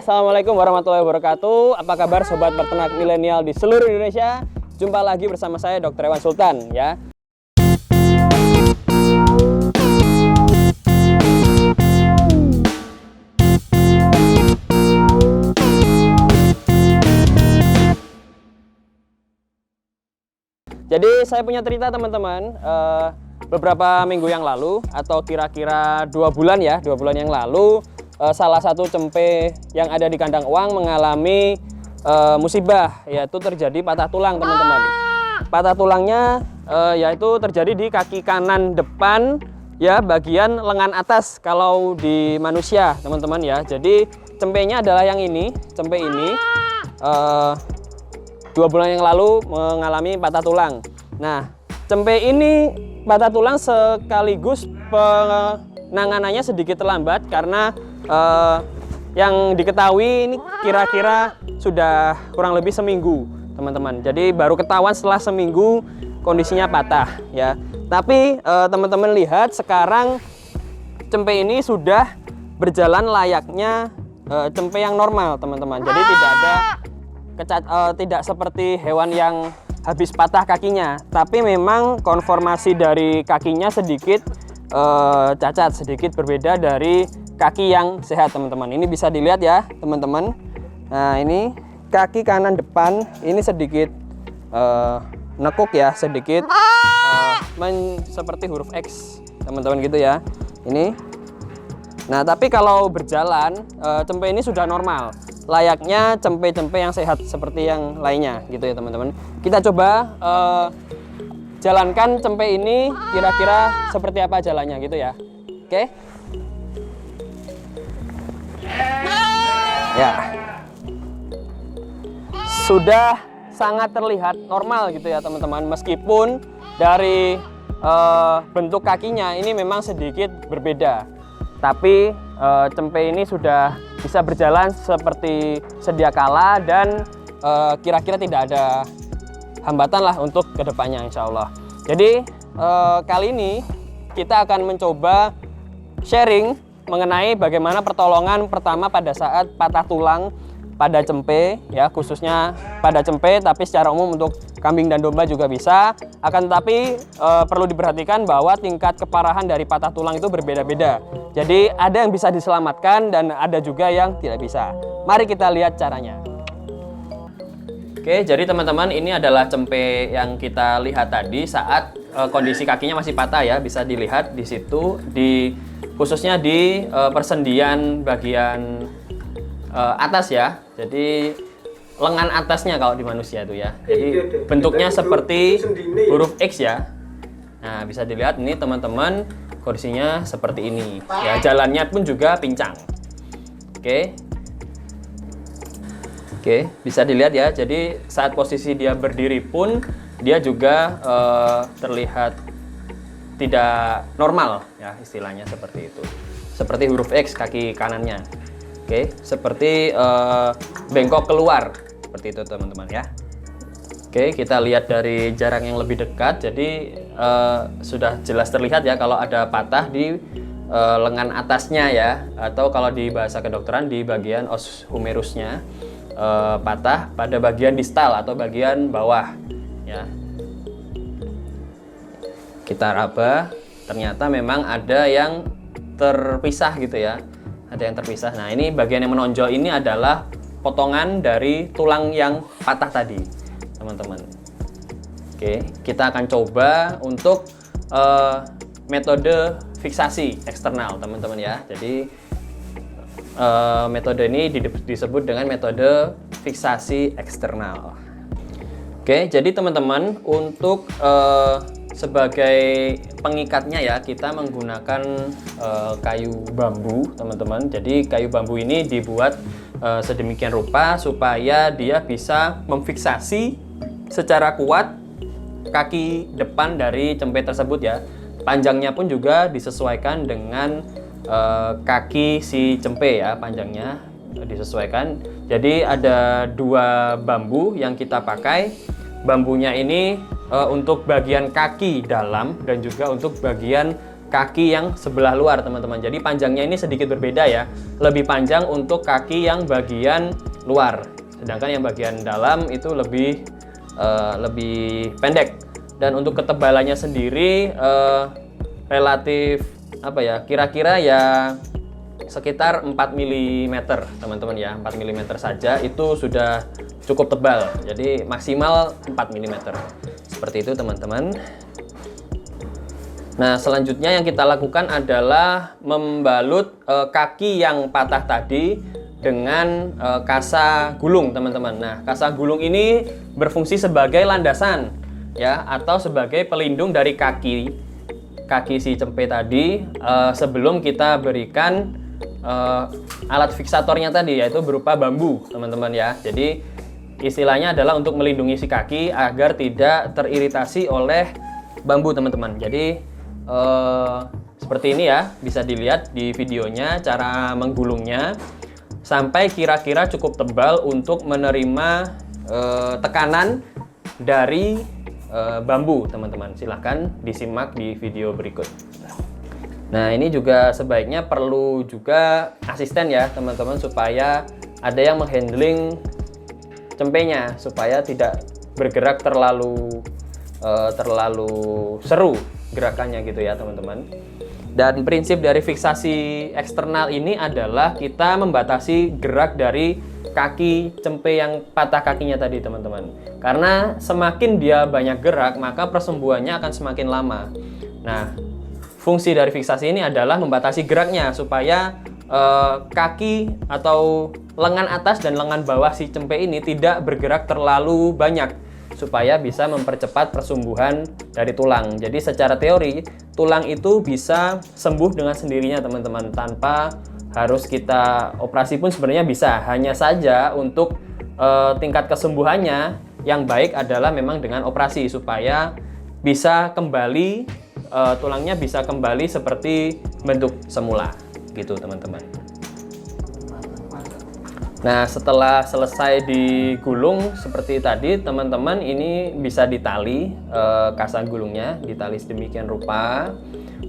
Assalamualaikum warahmatullahi wabarakatuh. Apa kabar sobat peternak milenial di seluruh Indonesia? Jumpa lagi bersama saya Dr. Ewan Sultan ya. Jadi saya punya cerita teman-teman, beberapa minggu yang lalu atau kira-kira 2 bulan ya, 2 bulan yang lalu salah satu cempe yang ada di kandang Ewang mengalami musibah, yaitu terjadi patah tulang teman-teman. Patah tulangnya yaitu terjadi di kaki kanan depan ya, bagian lengan atas kalau di manusia teman-teman ya. Jadi cempenya adalah yang ini, cempe ini 2 bulan yang lalu mengalami patah tulang. Nah, cempe ini patah tulang sekaligus penanganannya sedikit terlambat karena yang diketahui ini kira-kira sudah kurang lebih seminggu teman-teman. Jadi baru ketahuan setelah seminggu kondisinya patah ya. Tapi teman-teman lihat sekarang cempe ini sudah berjalan layaknya cempe yang normal teman-teman. Jadi tidak seperti hewan yang habis patah kakinya, tapi memang konformasi dari kakinya sedikit cacat, sedikit berbeda dari kaki yang sehat teman-teman. Ini bisa dilihat ya teman-teman. Nah, ini kaki kanan depan ini sedikit nekuk ya, sedikit seperti huruf X teman-teman gitu ya. Ini. Nah, tapi kalau berjalan cempe ini sudah normal, layaknya cempe-cempe yang sehat seperti yang lainnya gitu ya teman-teman. Kita coba jalankan cempe ini kira-kira seperti apa jalannya gitu ya. Oke. Ya. Sudah sangat terlihat normal gitu ya teman-teman, meskipun dari bentuk kakinya ini memang sedikit berbeda. Tapi cempe ini sudah bisa berjalan seperti sedia kala dan kira-kira tidak ada hambatan lah untuk kedepannya insya Allah. Jadi kali ini kita akan mencoba sharing mengenai bagaimana pertolongan pertama pada saat patah tulang pada cempe ya, khususnya pada cempe, tapi secara umum untuk kambing dan domba juga bisa. Akan tetapi perlu diperhatikan bahwa tingkat keparahan dari patah tulang itu berbeda-beda. Jadi ada yang bisa diselamatkan dan ada juga yang tidak bisa. Mari kita lihat caranya. Oke, jadi teman-teman, ini adalah cempe yang kita lihat tadi saat kondisi kakinya masih patah ya. Bisa dilihat di situ, khususnya di persendian bagian atas ya. Jadi lengan atasnya kalau di manusia itu ya. Jadi bentuknya seperti huruf X ya. Nah, bisa dilihat ini teman-teman, kondisinya seperti ini. Ya, jalannya pun juga pincang. Oke. Oke, bisa dilihat ya. Jadi saat posisi dia berdiri pun dia juga terlihat tidak normal ya, istilahnya seperti itu. Seperti huruf X kaki kanannya. Oke, seperti bengkok keluar. Seperti itu teman-teman ya. Oke, kita lihat dari jarak yang lebih dekat. Jadi sudah jelas terlihat ya kalau ada patah di lengan atasnya ya, atau kalau di bahasa kedokteran di bagian os humerusnya patah pada bagian distal atau bagian bawah ya. Kita raba, ternyata memang ada yang terpisah gitu ya. Ada yang terpisah. Nah, ini bagian yang menonjol ini adalah potongan dari tulang yang patah tadi teman-teman. Oke, kita akan coba untuk metode fiksasi eksternal teman-teman ya. Jadi metode ini disebut dengan metode fiksasi eksternal. Oke, jadi teman-teman, untuk sebagai pengikatnya ya, kita menggunakan kayu bambu teman-teman. Jadi kayu bambu ini dibuat sedemikian rupa supaya dia bisa memfiksasi secara kuat kaki depan dari cempe tersebut ya. Panjangnya pun juga disesuaikan dengan kaki si cempe ya, panjangnya disesuaikan. Jadi ada 2 bambu yang kita pakai. Bambunya ini untuk bagian kaki dalam dan juga untuk bagian kaki yang sebelah luar teman-teman. Jadi panjangnya ini sedikit berbeda ya, lebih panjang untuk kaki yang bagian luar, sedangkan yang bagian dalam itu lebih pendek. Dan untuk ketebalannya sendiri relatif apa ya, kira-kira ya sekitar 4 mm teman-teman ya, 4 mm saja itu sudah cukup tebal. Jadi maksimal 4 mm seperti itu teman-teman. Nah, selanjutnya yang kita lakukan adalah membalut kaki yang patah tadi dengan kasa gulung teman-teman. Nah, kasa gulung ini berfungsi sebagai landasan ya, atau sebagai pelindung dari kaki si cempe tadi sebelum kita berikan alat fiksatornya tadi, yaitu berupa bambu teman-teman ya. Jadi istilahnya adalah untuk melindungi si kaki agar tidak teriritasi oleh bambu teman-teman. Jadi seperti ini ya, bisa dilihat di videonya cara menggulungnya sampai kira-kira cukup tebal untuk menerima tekanan dari bambu teman-teman. Silahkan disimak di video berikut. Nah, ini juga sebaiknya perlu juga asisten ya teman-teman, supaya ada yang menghandling cempenya supaya tidak bergerak terlalu seru gerakannya gitu ya teman-teman. Dan prinsip dari fiksasi eksternal ini adalah kita membatasi gerak dari kaki cempe yang patah kakinya tadi teman-teman. Karena semakin dia banyak gerak, maka persembuhannya akan semakin lama. Nah, fungsi dari fiksasi ini adalah membatasi geraknya supaya kaki atau lengan atas dan lengan bawah si cempe ini tidak bergerak terlalu banyak, supaya bisa mempercepat pertumbuhan dari tulang. Jadi secara teori, tulang itu bisa sembuh dengan sendirinya teman-teman, tanpa harus kita operasi pun sebenarnya bisa. Hanya saja untuk tingkat kesembuhannya yang baik adalah memang dengan operasi, supaya bisa kembali tulangnya bisa kembali seperti bentuk semula gitu teman-teman. Nah, setelah selesai digulung seperti tadi teman-teman, ini bisa ditali kasa gulungnya, ditali sedemikian rupa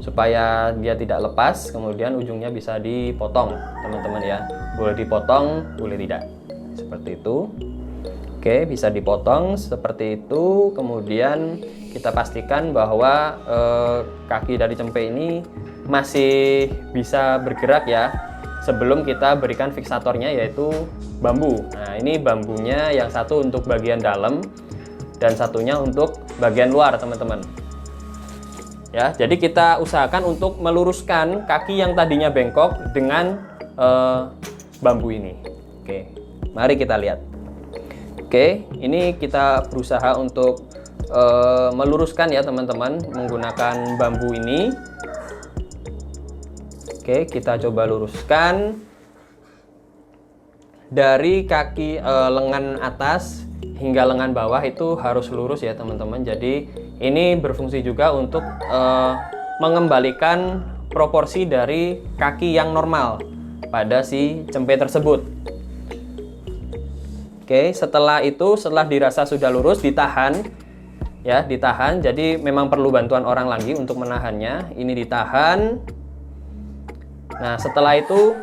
supaya dia tidak lepas. Kemudian ujungnya bisa dipotong teman-teman ya, boleh dipotong boleh tidak, seperti itu. Oke, bisa dipotong seperti itu. Kemudian kita pastikan bahwa kaki dari cempe ini masih bisa bergerak ya, sebelum kita berikan fiksatornya, yaitu bambu. Nah, ini bambunya yang satu untuk bagian dalam dan satunya untuk bagian luar teman-teman ya. Jadi kita usahakan untuk meluruskan kaki yang tadinya bengkok dengan bambu ini. Oke, mari kita lihat. Oke, ini kita berusaha untuk meluruskan ya teman-teman menggunakan bambu ini. Oke, kita coba luruskan dari kaki lengan atas hingga lengan bawah itu harus lurus ya teman-teman. Jadi ini berfungsi juga untuk mengembalikan proporsi dari kaki yang normal pada si cempe tersebut. Oke, setelah dirasa sudah lurus, ditahan ya, ditahan. Jadi memang perlu bantuan orang lagi untuk menahannya. Ini ditahan. Nah, setelah itu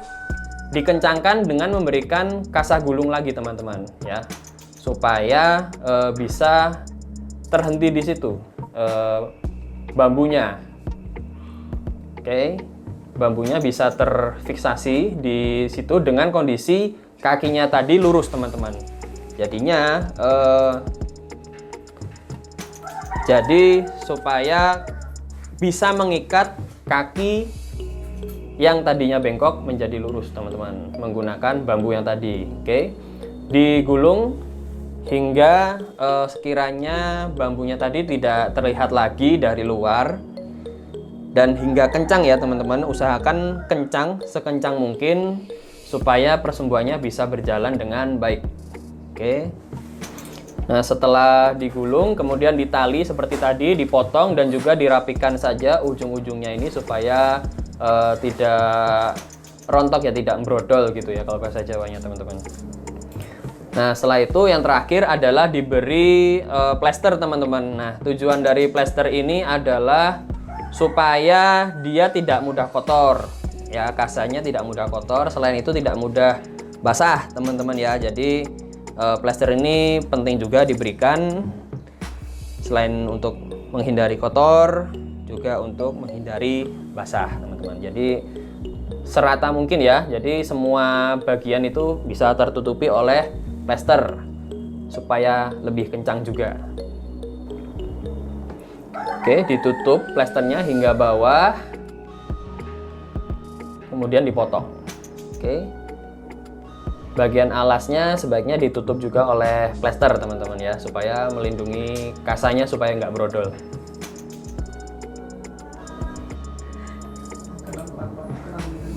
dikencangkan dengan memberikan kasa gulung lagi teman-teman ya, supaya bisa terhenti di situ bambunya. Oke, bambunya bisa terfiksasi di situ dengan kondisi kakinya tadi lurus teman-teman. Jadinya jadi supaya bisa mengikat kaki yang tadinya bengkok menjadi lurus teman-teman, menggunakan bambu yang tadi. Oke, digulung hingga sekiranya bambunya tadi tidak terlihat lagi dari luar, dan hingga kencang ya teman-teman. Usahakan kencang, sekencang mungkin supaya persembuhannya bisa berjalan dengan baik. Oke, nah setelah digulung kemudian ditali seperti tadi, dipotong dan juga dirapikan saja ujung-ujungnya ini supaya tidak rontok ya, tidak brodol gitu ya kalau bahasa Jawanya teman-teman. Nah, setelah itu yang terakhir adalah diberi plester teman-teman. Nah, tujuan dari plester ini adalah supaya dia tidak mudah kotor ya, kasanya tidak mudah kotor, selain itu tidak mudah basah teman-teman ya. Jadi plester ini penting juga diberikan selain untuk menghindari kotor juga untuk menghindari basah teman-teman. Jadi serata mungkin ya, jadi semua bagian itu bisa tertutupi oleh plester supaya lebih kencang juga. Oke, ditutup plesternya hingga bawah, kemudian dipotong. Oke, bagian alasnya sebaiknya ditutup juga oleh plester teman-teman ya, supaya melindungi kasanya supaya nggak brodol.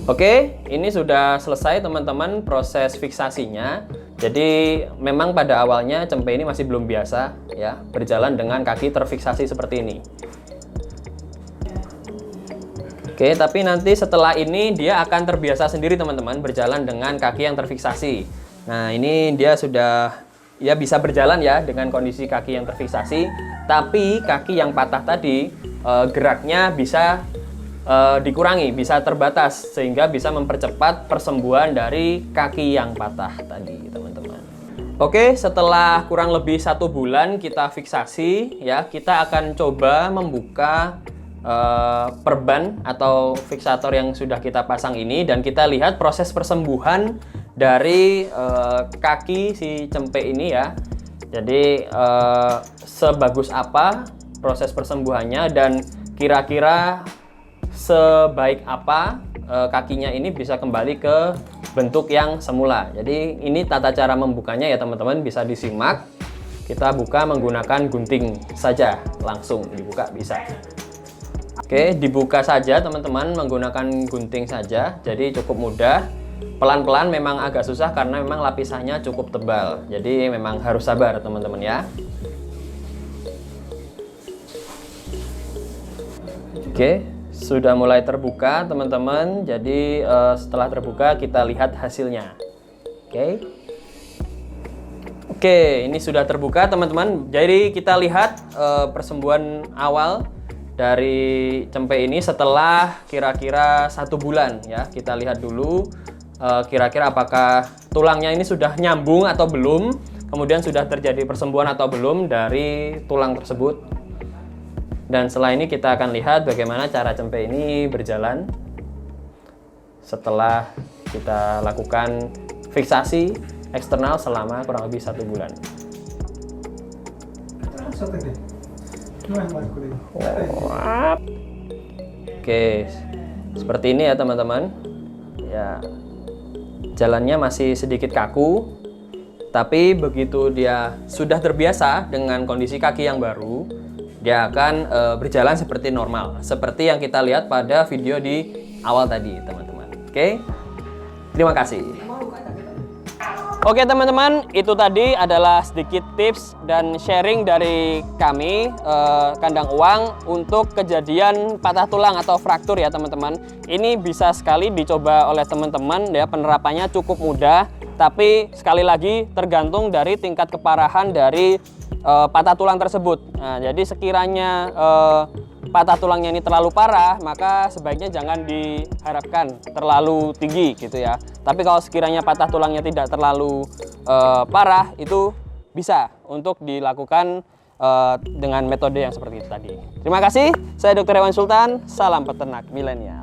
Oke, ini sudah selesai teman-teman proses fiksasinya. Jadi memang pada awalnya cempe ini masih belum biasa ya, berjalan dengan kaki terfiksasi seperti ini. Oke, tapi nanti setelah ini dia akan terbiasa sendiri teman-teman, berjalan dengan kaki yang terfiksasi. Nah, ini dia sudah ya bisa berjalan ya dengan kondisi kaki yang terfiksasi, tapi kaki yang patah tadi geraknya bisa dikurangi, bisa terbatas, sehingga bisa mempercepat persembuhan dari kaki yang patah tadi teman-teman. Oke, setelah kurang lebih 1 bulan kita fiksasi ya, kita akan coba membuka perban atau fiksator yang sudah kita pasang ini, dan kita lihat proses persembuhan dari kaki si cempe ini ya. Jadi sebagus apa proses persembuhannya, dan kira-kira sebaik apa kakinya ini bisa kembali ke bentuk yang semula. Jadi ini tata cara membukanya ya teman-teman, bisa disimak. Kita buka menggunakan gunting saja, langsung dibuka bisa. Oke, dibuka saja teman-teman menggunakan gunting saja, jadi cukup mudah. Pelan-pelan memang agak susah karena memang lapisannya cukup tebal, jadi memang harus sabar teman-teman ya. Oke, sudah mulai terbuka teman-teman. Jadi setelah terbuka kita lihat hasilnya. Oke, ini sudah terbuka teman-teman. Jadi kita lihat persembuhan awal dari cempe ini setelah kira-kira 1 bulan ya. Kita lihat dulu kira-kira apakah tulangnya ini sudah nyambung atau belum, kemudian sudah terjadi persembuhan atau belum dari tulang tersebut. Dan setelah ini kita akan lihat bagaimana cara cempe ini berjalan setelah kita lakukan fiksasi eksternal selama kurang lebih 1 bulan. Oke, seperti ini ya teman-teman. Ya, jalannya masih sedikit kaku, tapi begitu dia sudah terbiasa dengan kondisi kaki yang baru, dia akan berjalan seperti normal, seperti yang kita lihat pada video di awal tadi teman-teman. Oke, terima kasih. Oke teman-teman, itu tadi adalah sedikit tips dan sharing dari kami Kandang Uang untuk kejadian patah tulang atau fraktur ya teman-teman. Ini bisa sekali dicoba oleh teman-teman ya, penerapannya cukup mudah, tapi sekali lagi tergantung dari tingkat keparahan dari patah tulang tersebut. Nah, jadi sekiranya patah tulangnya ini terlalu parah, maka sebaiknya jangan diharapkan terlalu tinggi gitu ya. Tapi kalau sekiranya patah tulangnya tidak terlalu parah, itu bisa untuk dilakukan dengan metode yang seperti itu tadi. Terima kasih, saya Dr. Hewan Sultan, salam peternak milenial.